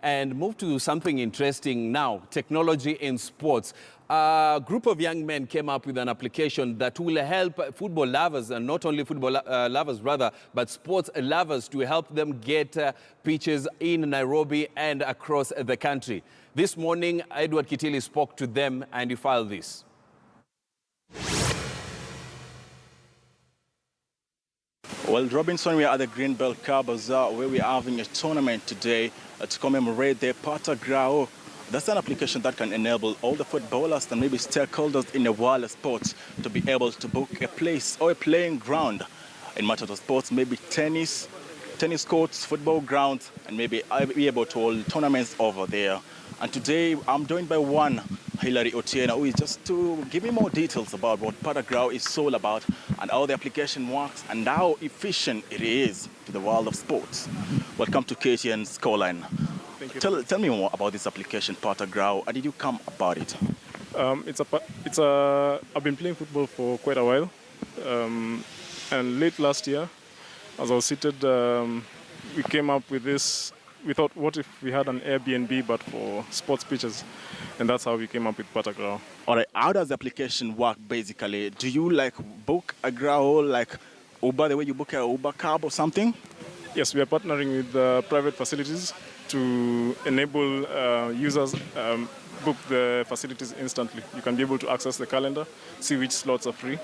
and move to something interesting now, technology in sports. A group of young men came up with an application that will help football lovers, and not only football lovers rather, but sports lovers, to help them get pitches in Nairobi and across the country. This morning, Edward Kitili spoke to them and he filed this. Well, Robinson, we are at the Greenbelt Car Bazaar, where we are having a tournament today to commemorate the GRAO. That's an application that can enable all the footballers and maybe stakeholders in the world of sports to be able to book a place or a playing ground in matters of sports, maybe tennis courts, football grounds, and maybe I'll be able to hold tournaments over there. And today I'm joined by one, Hilary Otieno, who is just to give me more details about what GRAO is all about and how the application works and how efficient it is to the world of sports. Welcome to KTN's Scoreline. Thank you. Tell me more about this application, GRAO. How did you come about it? I've been playing football for quite a while, and late last year, as I was seated, we came up with this. We thought, what if we had an Airbnb but for sports pitches? And that's how we came up with GRAO. All right, how does the application work basically? Do you book a GRAO like Uber, the way you book a Uber cab or something? Yes, we are partnering with private facilities to enable users book the facilities instantly. You can be able to access the calendar, see which slots are free,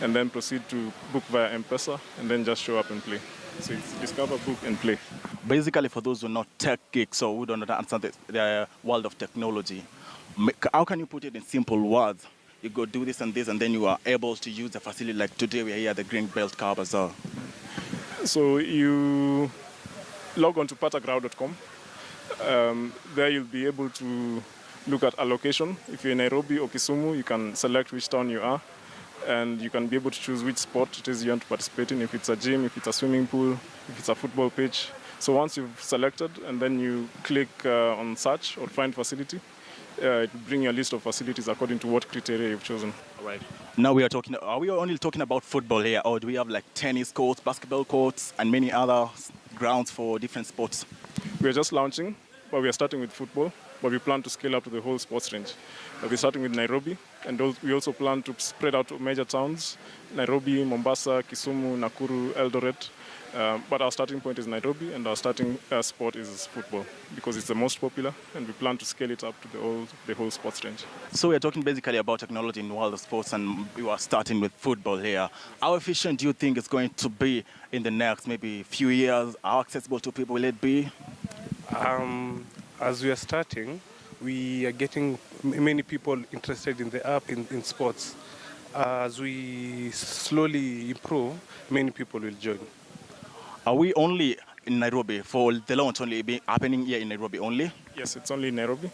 and then proceed to book via M-Pesa, and then just show up and play. So it's discover, book, and play. Basically, for those who are not tech geeks or who don't understand the world of technology, how can you put it in simple words? You go do this, and then you are able to use the facility. Like today, we are here at the Greenbelt Car Bazaar. So you log on to patagrao.com. There you'll be able to look at a location. If you're in Nairobi or Kisumu, you can select which town you are, and you can be able to choose which sport it is you want to participate in, if it's a gym, if it's a swimming pool, if it's a football pitch. So once you've selected and then you click on search or find facility, it will bring you a list of facilities according to what criteria you've chosen. All right. Now are we only talking about football here, or do we have like tennis courts, basketball courts, and many other grounds for different sports? We're just launching, but we are starting with football, but we plan to scale up to the whole sports range. We're starting with Nairobi, and we also plan to spread out to major towns, Nairobi, Mombasa, Kisumu, Nakuru, Eldoret. But our starting point is Nairobi, and our starting sport is football, because it's the most popular, and we plan to scale it up to the whole sports range. So we're talking basically about technology in the world of sports, and we are starting with football here. How efficient do you think it's going to be in the next maybe few years? How accessible to people will it be? As we are starting, we are getting many people interested in the app in sports. As we slowly improve, many people will join. Are we only in Nairobi for the launch only happening here in Nairobi only? Yes, it's only in Nairobi,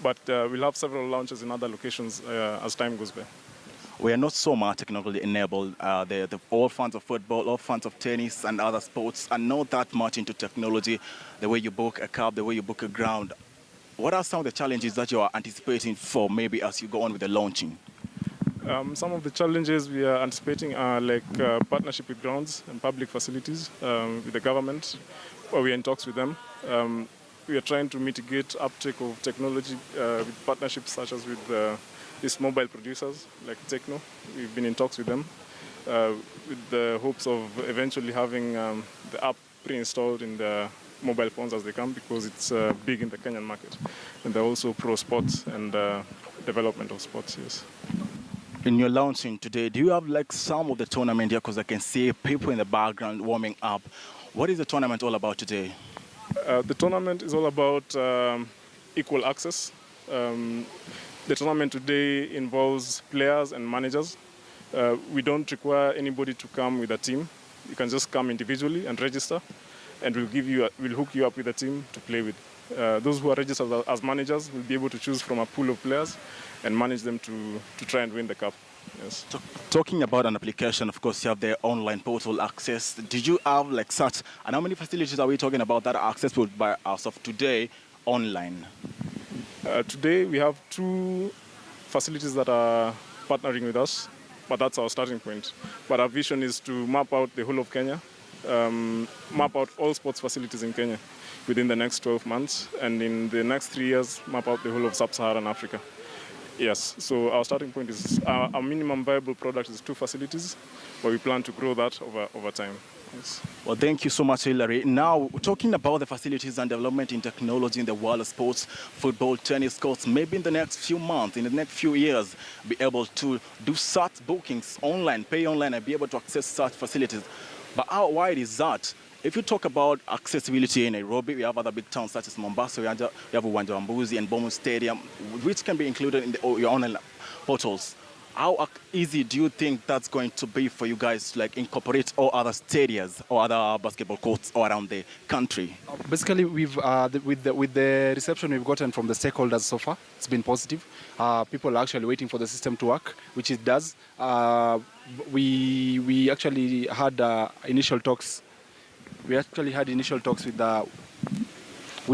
but we'll have several launches in other locations as time goes by. We are not so much technologically enabled. All fans of football, all fans of tennis and other sports are not that much into technology, the way you book a cab, the way you book a ground. What are some of the challenges that you are anticipating for maybe as you go on with the launching? Some of the challenges we are anticipating are like partnership with grounds and public facilities with the government, where we are in talks with them. We are trying to mitigate uptake of technology with partnerships such as with these mobile producers like Techno. We've been in talks with them with the hopes of eventually having the app pre-installed in the mobile phones as they come, because it's big in the Kenyan market. And they're also pro sports and development of sports, yes. In your launching today, do you have some of the tournament here? Because I can see people in the background warming up. What is the tournament all about today? The tournament is all about equal access. The tournament today involves players and managers. We don't require anybody to come with a team. You can just come individually and register, and we'll hook you up with a team to play with. Those who are registered as managers will be able to choose from a pool of players and manage them to try and win the cup. Yes. Talking about an application, of course, you have the online portal access. Did you have such, and how many facilities are we talking about that are accessible by us of today online? Today we have 2 facilities that are partnering with us, but that's our starting point. But our vision is to map out the whole of Kenya, map out all sports facilities in Kenya. within the next 12 months, and in the next 3 years, map out the whole of sub-Saharan Africa. Yes, so our starting point is our minimum viable product is 2 facilities, but we plan to grow that over time. Yes. Well, thank you so much, Hilary. Now, talking about the facilities and development in technology in the world of sports, football, tennis courts, maybe in the next few months, in the next few years, be able to do such bookings online, pay online, and be able to access such facilities. But how wide is that? If you talk about accessibility in Nairobi, we have other big towns such as Mombasa, we have Uwanja wa Mbuzi and Bomu Stadium, which can be included in your online portals. How easy do you think that's going to be for you guys to incorporate all other stadiums or other basketball courts all around the country? Basically, we've with the reception we've gotten from the stakeholders so far, it's been positive. People are actually waiting for the system to work, which it does. We actually had initial talks. We actually had initial talks with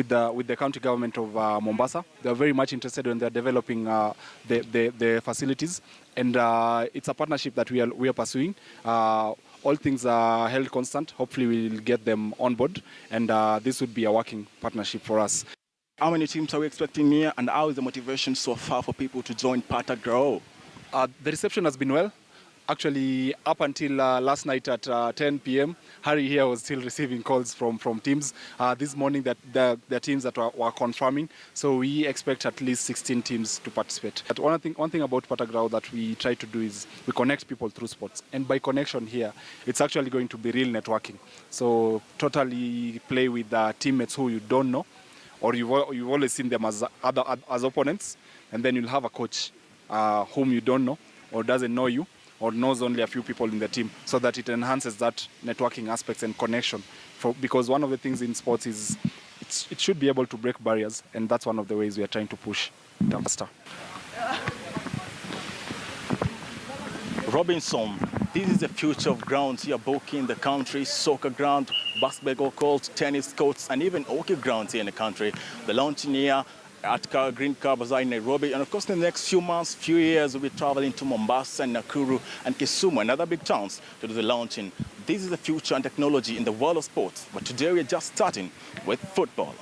the county government of Mombasa. They're very much interested when they're developing the facilities, and it's a partnership that we are pursuing. All things are held constant. Hopefully, we'll get them on board, and this would be a working partnership for us. How many teams are we expecting here, and how is the motivation so far for people to join Pata GRAO? The reception has been well. Actually, up until last night at 10 p.m., Harry here was still receiving calls from teams. This morning, that the teams that were confirming. So we expect at least 16 teams to participate. But one thing about Pata GRAO that we try to do is we connect people through sports. And by connection here, it's actually going to be real networking. So totally play with teammates who you don't know, or you've always seen them as opponents, and then you'll have a coach whom you don't know or doesn't know you, or knows only a few people in the team, so that it enhances that networking aspects and connection. Because one of the things in sports is it should be able to break barriers, and that's one of the ways we are trying to push faster. Robinson, this is the future of grounds here, both in the country: soccer ground, basketball courts, tennis courts, and even hockey grounds here in the country. The launching here at Green Bazaar in Nairobi, and of course in the next few months, few years, we'll be traveling to Mombasa and Nakuru and Kisumu and other big towns to do the launching. This is the future and technology in the world of sports, but today we're just starting with football.